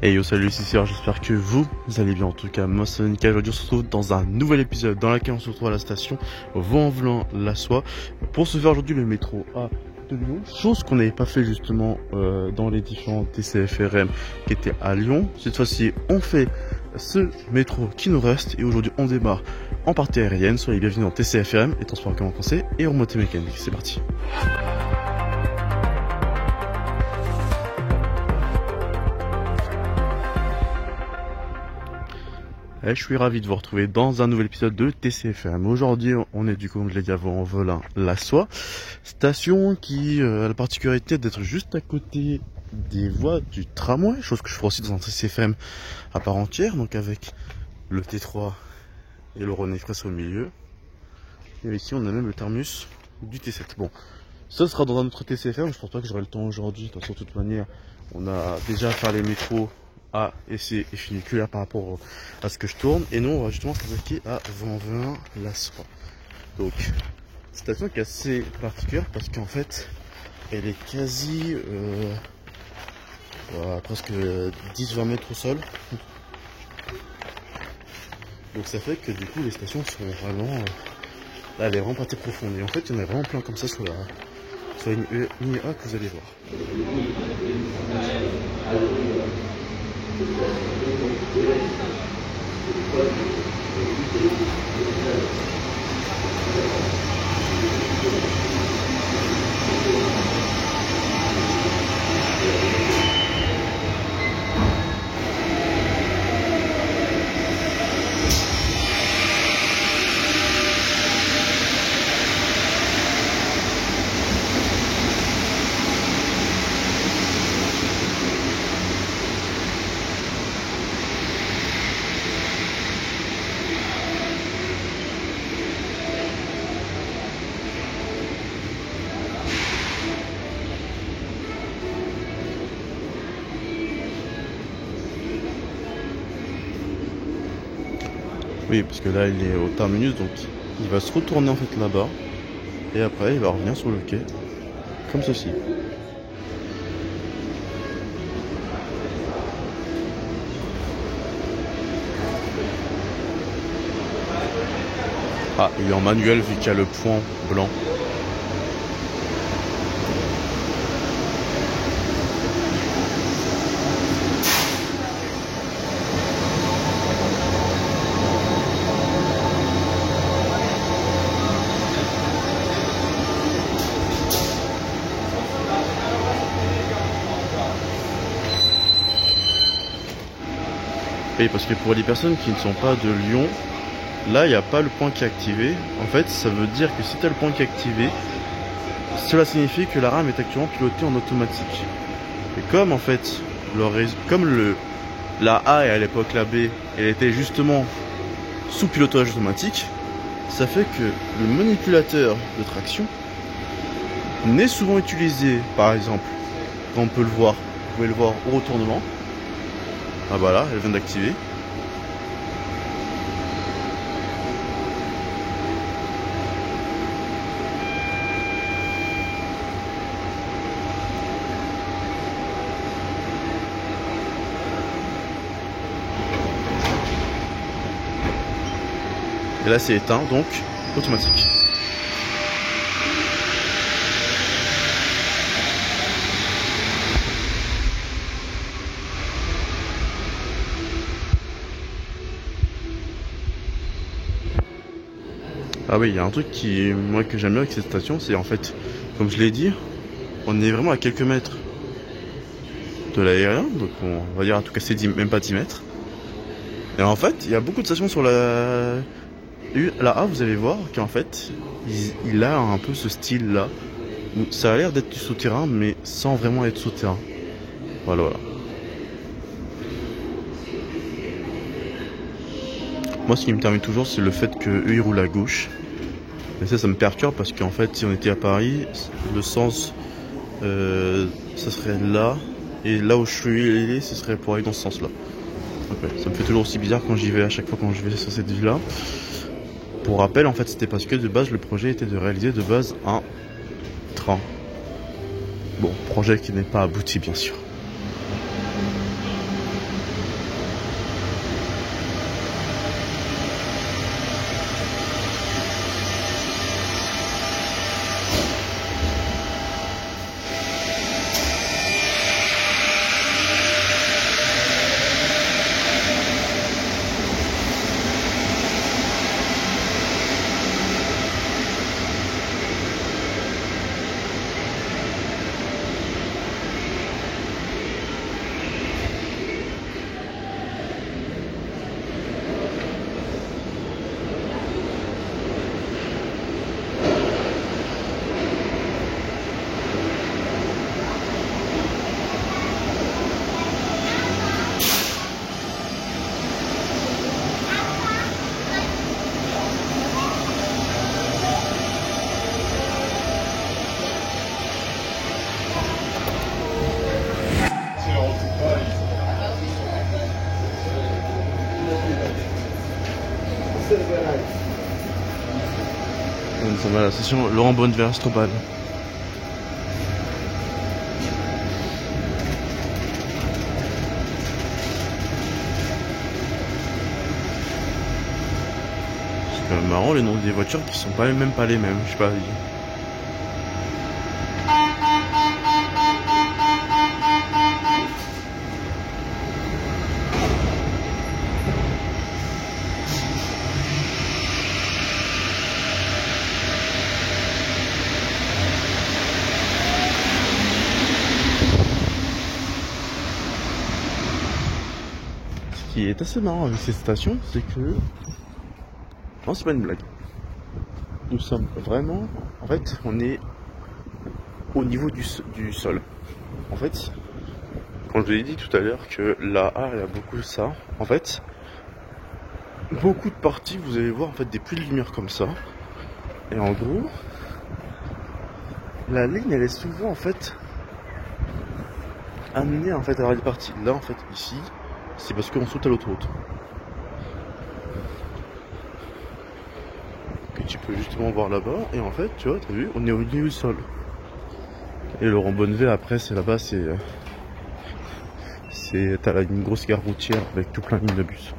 Et yo, salut, c'est Sir, j'espère que vous allez bien. En tout cas, moi c'est Nickel. Aujourd'hui on se retrouve dans un nouvel épisode dans lequel on se retrouve à la station Vaux-en-Velin-la-Soie pour se faire aujourd'hui le métro A de Lyon, chose qu'on n'avait pas fait justement dans les différents TCFRM qui étaient à Lyon. Cette fois-ci on fait ce métro qui nous reste et aujourd'hui on démarre en partie aérienne. Soyez bienvenus dans TCFRM et transport en commun français et remontée mécanique. C'est parti. Je suis ravi de vous retrouver dans un nouvel épisode de TCFM. Aujourd'hui, on est du coup, comme je l'ai dit à Vaux-en-Velin-la-Soie, station qui a la particularité d'être juste à côté des voies du tramway, chose que je ferai aussi dans un TCFM à part entière, donc avec le T3 et le Rhône Express au milieu. Et ici, on a même le terminus du T7. Bon, ça sera dans un autre TCFM, je pense pas que j'aurai le temps aujourd'hui, de toute manière, on a déjà fait les métros A et C et funiculaire par rapport à ce que je tourne, et nous on va justement s'attaquer à Vaux-en-Velin-la-Soie. Donc station qui est assez particulière parce qu'en fait elle est quasi presque 10-20 mètres au sol, donc ça fait que du coup les stations sont vraiment là, elle est vraiment pas très profonde, et en fait il y en a vraiment plein comme ça sur la ligne A que vous allez voir. Oui, parce que là il est au terminus, donc il va se retourner en fait là-bas et après il va revenir sur le quai comme ceci. Ah, il est en manuel vu qu'il y a le point blanc. Oui, parce que pour les personnes qui ne sont pas de Lyon, là il n'y a pas le point qui est activé. En fait, ça veut dire que si tu as le point qui est activé, cela signifie que la rame est actuellement pilotée en automatique. Et comme en fait, la A et à l'époque la B, elle était justement sous pilotage automatique, ça fait que le manipulateur de traction n'est souvent utilisé, par exemple, quand on peut le voir, vous pouvez le voir au retournement. Ah bah là, elle vient d'activer. Et là c'est éteint, donc automatique. Ah oui, il y a un truc que j'aime bien avec cette station, c'est en fait, comme je l'ai dit, on est vraiment à quelques mètres de l'aérien, donc on va dire à tout casser même pas 10 mètres. Et en fait, il y a beaucoup de stations sur la A, vous allez voir qu'en fait, il a un peu ce style-là, où ça a l'air d'être du souterrain, mais sans vraiment être souterrain. Voilà. Moi, ce qui me termine toujours, c'est le fait qu'eux, ils roulent à gauche. Et ça me perturbe parce qu'en fait, si on était à Paris, le sens, ça serait là. Et là où je suis, ce serait pour aller dans ce sens-là. Okay. Ça me fait toujours aussi bizarre quand j'y vais, à chaque fois quand je vais sur cette ville-là. Pour rappel, en fait, c'était parce que de base, le projet était de réaliser de base un train. Bon, projet qui n'est pas abouti, bien sûr. On va à la station Laurent Bonnever Astropal. C'est quand même marrant les noms des voitures qui sont pas même pas les mêmes, je sais pas. Ce qui est assez marrant avec cette station, c'est que... Non, c'est pas une blague. Nous sommes vraiment... En fait, on est au niveau du sol. En fait, quand je vous ai dit tout à l'heure que là, il y a beaucoup de ça, en fait, beaucoup de parties, vous allez voir en fait des puits de lumière comme ça. Et en gros, la ligne, elle est souvent en fait amenée en fait à la partie. Là, en fait, ici, c'est parce qu'on saute à l'autoroute. Que tu peux justement voir là-bas. Et en fait, tu vois, t'as vu, on est au milieu du sol. Et Laurent Bonnever, après, c'est là-bas, t'as une grosse gare routière avec tout plein de lignes de bus.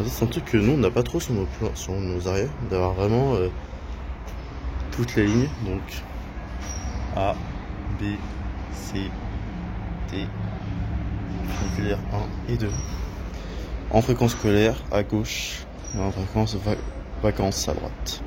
C'est un truc que nous on n'a pas trop sur nos arrêts, d'avoir vraiment toutes les lignes, donc A, B, C, D, funiculaire 1 et 2. En fréquence scolaire à gauche et en fréquence vacances à droite.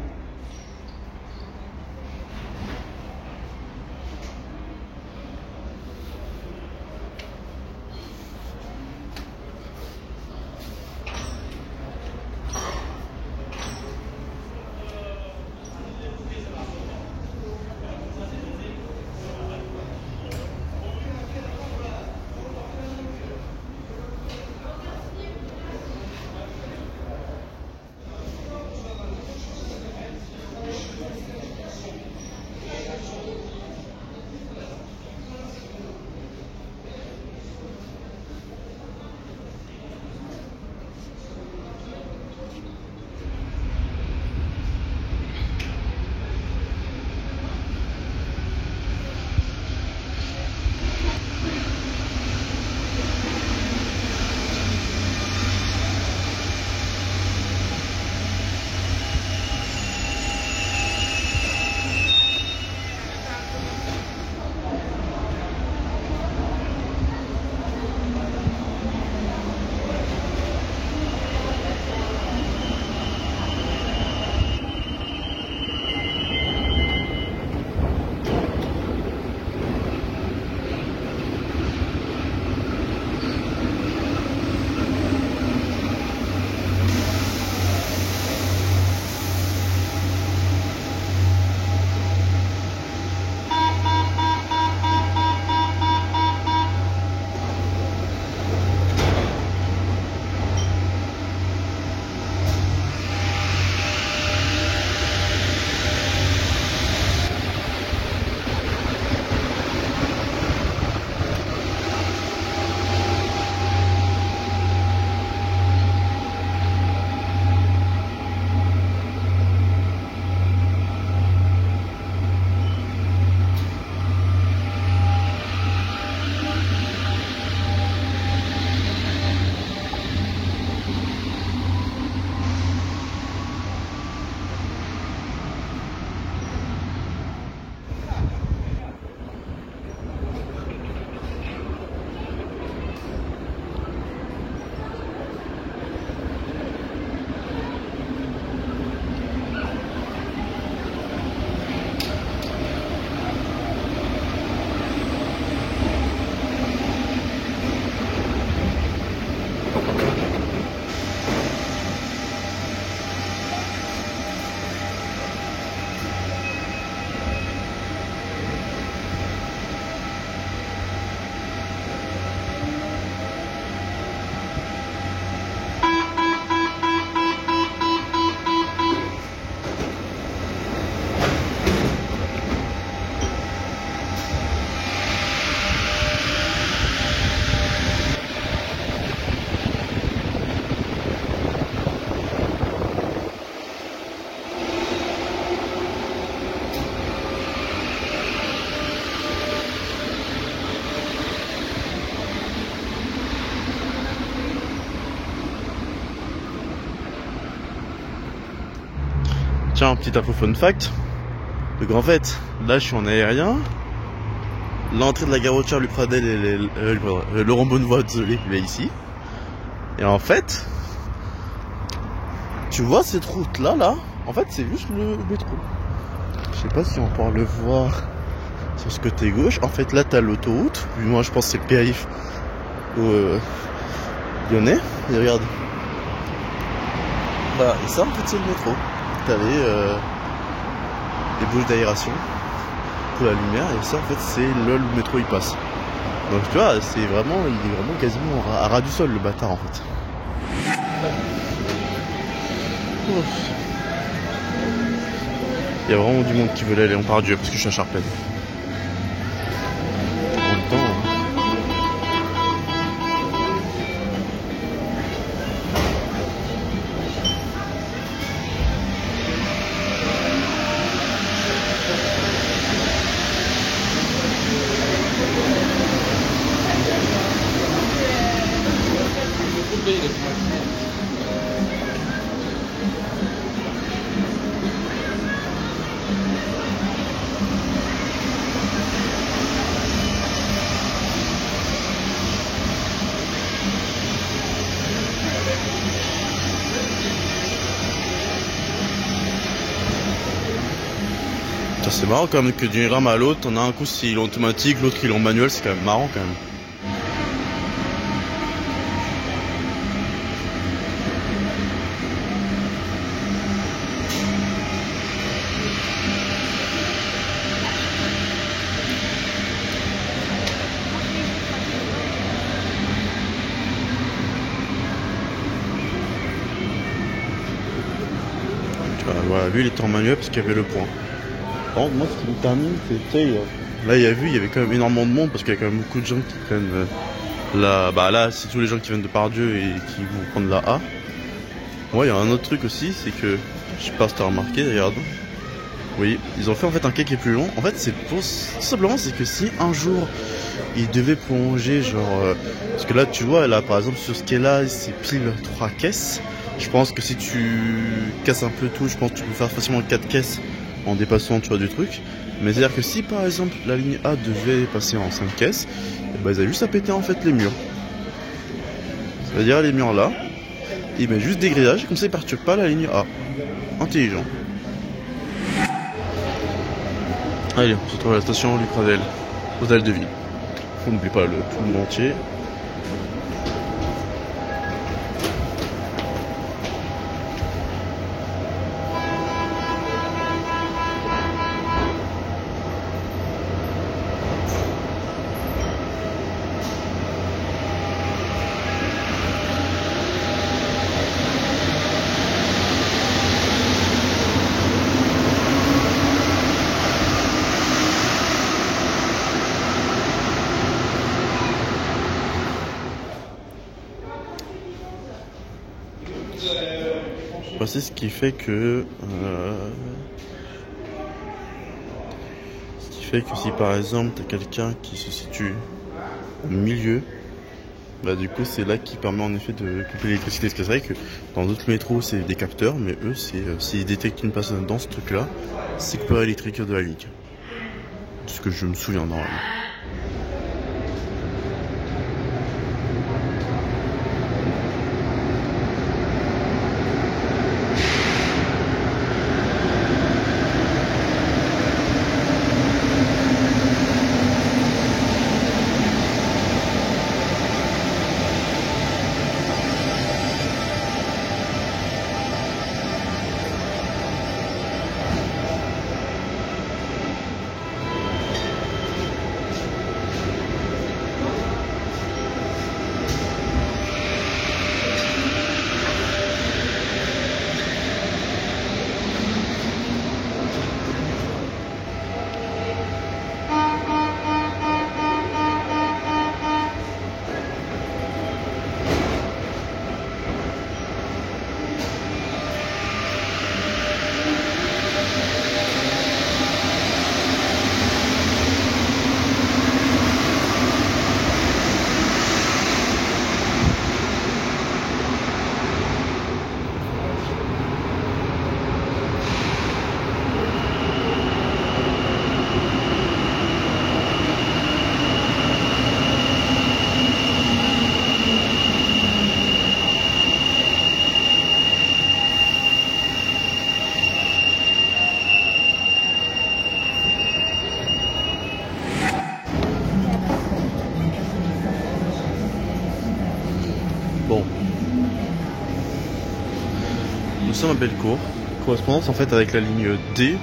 Tiens, petite info fun fact. Donc en fait, là je suis en aérien. L'entrée de la gare routière Lupradel et Laurent Bonnevoie, désolé, il est ici. Et en fait, tu vois cette route là, en fait c'est juste le métro. Je sais pas si on peut le voir sur ce côté gauche. En fait là t'as l'autoroute, moi je pense que c'est le périph' lyonnais. Et regarde. Voilà, et ça en fait c'est le métro. T'as les bouches d'aération pour la lumière, et ça en fait c'est là le métro il passe. Donc tu vois, il est vraiment quasiment à ras du sol le bâtard en fait. Il y a vraiment du monde qui veut aller en Pardieu parce que je suis à Charpennes. En même temps, c'est marrant quand même que d'une rame à l'autre, on a un coup s'il est automatique, l'autre il est en manuel, c'est quand même marrant quand même. Voilà, lui il était en manuel parce qu'il y avait le point. Par contre, moi ce qui me termine, c'est là il y a eu quand même énormément de monde parce qu'il y a quand même beaucoup de gens qui prennent là c'est tous les gens qui viennent de Pardieu et qui vont prendre la A. Ouais, il y a un autre truc aussi, c'est que je sais pas si t'as remarqué, regarde. Oui, ils ont fait en fait un quai qui est plus long. En fait c'est tout simplement c'est que si un jour ils devaient prolonger genre parce que là tu vois là par exemple sur ce quai là c'est pile 3 caisses. Je pense que si tu casses un peu tout, je pense que tu peux faire facilement 4 caisses en dépassant tu vois du truc. Mais c'est à dire que si par exemple la ligne A devait passer en 5 caisses, et bah ils avaient juste à péter en fait les murs. C'est à dire les murs là, ils mettent juste des grillages, comme ça ils perturbent pas la ligne A. Intelligent. Allez, on se retrouve à la station Lupradel, hôtel de ville. On n'oublie pas tout le monde entier. C'est ce qui fait que si par exemple t'as quelqu'un qui se situe au milieu, bah du coup c'est là qui permet en effet de couper l'électricité. Parce que c'est vrai que dans d'autres métros c'est des capteurs, mais eux c'est s'ils détectent une personne dans ce truc là, c'est coupure électrique de la ligne. C'est ce que je me souviens normalement. Somme à Bellecour. Correspondance en fait avec la ligne D.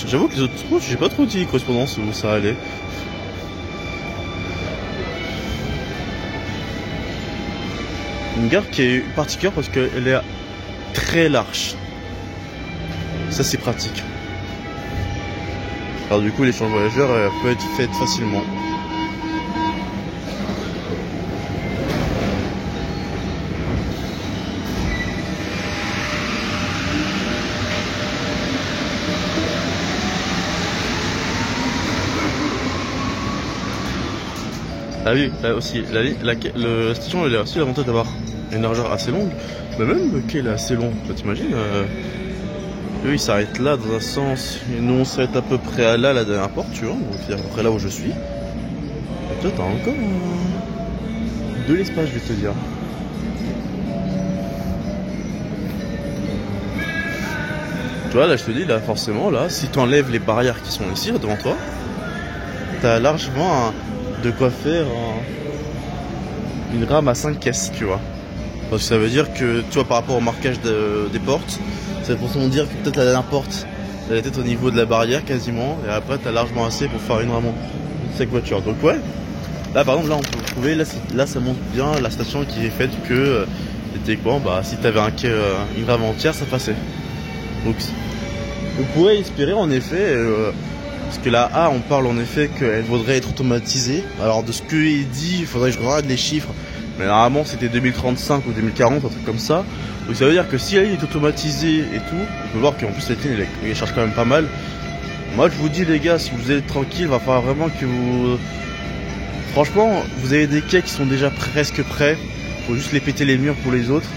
J'avoue que les autres routes, j'ai pas trop dit correspondance où ça allait. Une gare qui est particulière parce qu'elle est très large. Ça c'est pratique. Alors du coup l'échange voyageurs peut être fait facilement. Ah oui, là aussi, la station elle a aussi l'avantage d'avoir une largeur assez longue. Mais même le quai est assez long, t'imagines eux ils s'arrêtent là dans un sens, et nous on s'arrête à peu près à là, la dernière porte, tu vois, donc c'est à peu près là où je suis. Et toi t'as encore de l'espace, je vais te dire. Tu vois, là je te dis, là forcément, là, si tu enlèves les barrières qui sont ici, devant toi, t'as largement de quoi faire une rame à 5 caisses, tu vois. Parce que ça veut dire que, tu vois, par rapport au marquage des portes, ça veut forcément dire que peut-être la dernière porte, elle était au niveau de la barrière quasiment, et après t'as largement assez pour faire une rame de 5 voitures. Donc ouais, là par exemple, là on peut trouver, là ça montre bien la station qui est faite que, techniquement, bah si t'avais une rame entière, ça passait. Donc on pourrait espérer en effet, parce que la A on parle en effet qu'elle voudrait être automatisée. Alors de ce que est dit, il faudrait que je regarde les chiffres, mais normalement c'était 2035 ou 2040, un truc comme ça. Donc ça veut dire que si la ligne est automatisée et tout, on peut voir qu'en plus cette ligne elle charge quand même pas mal. Moi je vous dis les gars, si vous êtes tranquille, va falloir vraiment que vous... Franchement, vous avez des quais qui sont déjà presque prêts, faut juste les péter les murs pour les autres.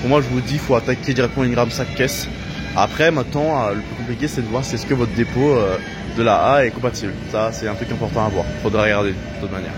Pour moi je vous dis, il faut attaquer directement une rame 5 caisses. Après maintenant, le plus compliqué c'est de voir si est-ce que votre dépôt de la A est compatible. Ça c'est un truc important à voir, faudra regarder de toute manière.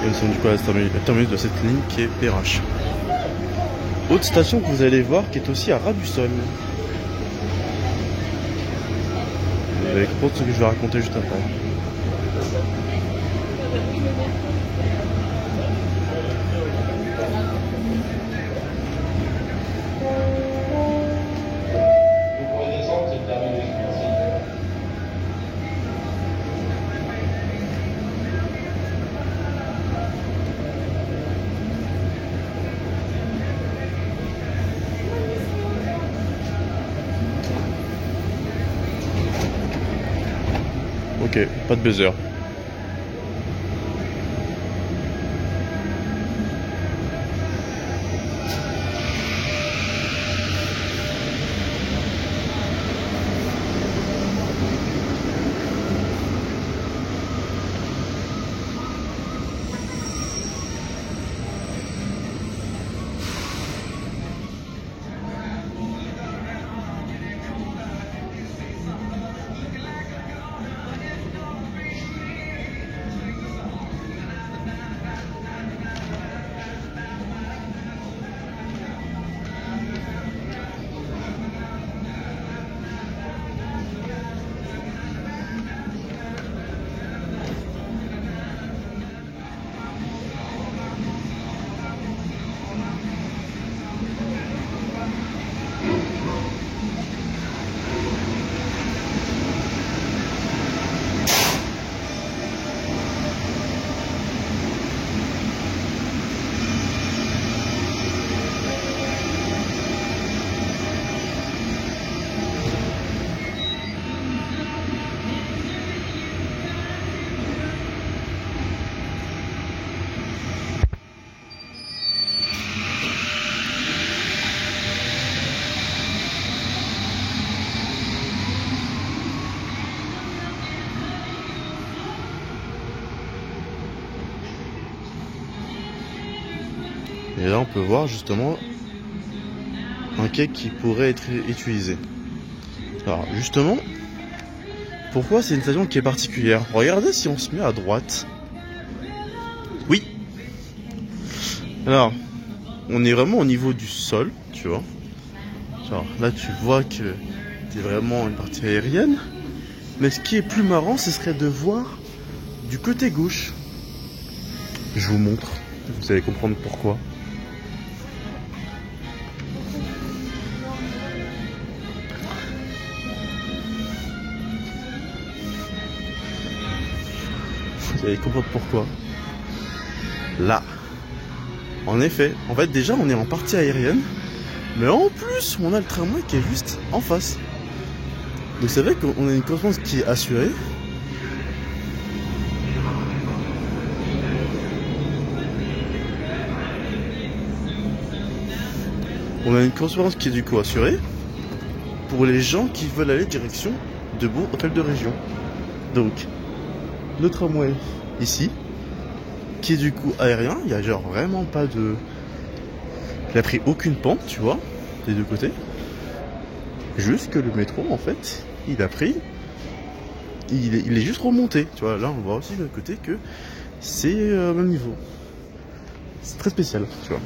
Et nous sommes du coup à la terminus de cette ligne qui est Perrache. Autre station que vous allez voir qui est aussi à ras du sol. Vous allez comprendre ce que je vais raconter juste après. Ok, pas de buzzer. Et là on peut voir justement un quai qui pourrait être utilisé. Alors justement, pourquoi c'est une station qui est particulière? Regardez si on se met à droite. Oui. Alors, on est vraiment au niveau du sol, tu vois. Genre là tu vois que c'est vraiment une partie aérienne. Mais ce qui est plus marrant, ce serait de voir du côté gauche. Je vous montre, vous allez comprendre pourquoi. Vous allez comprendre pourquoi. Là. En effet, en fait déjà on est en partie aérienne. Mais en plus, on a le tramway qui est juste en face. Vous savez qu'on a une correspondance qui est assurée. On a une correspondance qui est du coup assurée pour les gens qui veulent aller direction de Bourg Hôtel de Région. Donc, le tramway ici, qui est du coup aérien, il y a genre vraiment pas de... Il a pris aucune pente, tu vois, des deux côtés. Juste que le métro, en fait, il a pris... Il est juste remonté, tu vois. Là, on voit aussi de l'autre côté que c'est au même niveau. C'est très spécial, tu vois.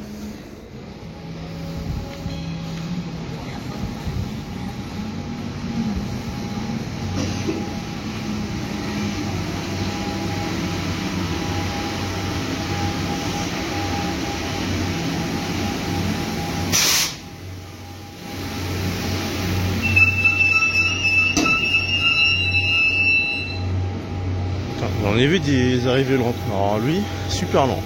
J'en ai vu des arrivées lentes. Alors lui, super lent.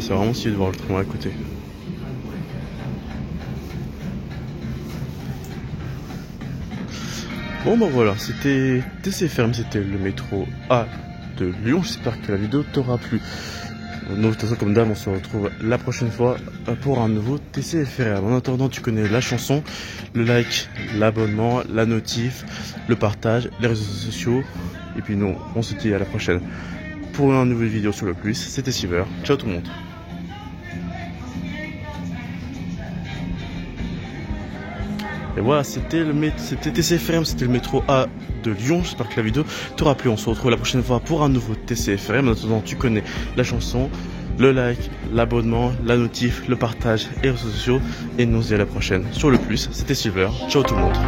C'est vraiment stylé de voir le tramway à côté. Bon bah voilà, c'était TCFM, c'était le métro A de Lyon. J'espère que la vidéo t'aura plu. De toute façon, comme d'hab, on se retrouve la prochaine fois pour un nouveau TCFM. En attendant, tu connais la chanson, le like, l'abonnement, la notif, le partage, les réseaux sociaux. Et puis nous, on se dit à la prochaine pour une nouvelle vidéo sur le plus. C'était Silver. Ciao tout le monde. Et voilà, c'était TCFM, c'était le métro A de Lyon. J'espère que la vidéo t'aura plu. On se retrouve la prochaine fois pour un nouveau TCFM. En attendant, tu connais la chanson, le like, l'abonnement, la notif, le partage et les réseaux sociaux. Et nous on se dit à la prochaine sur le plus. C'était Silver. Ciao tout le monde.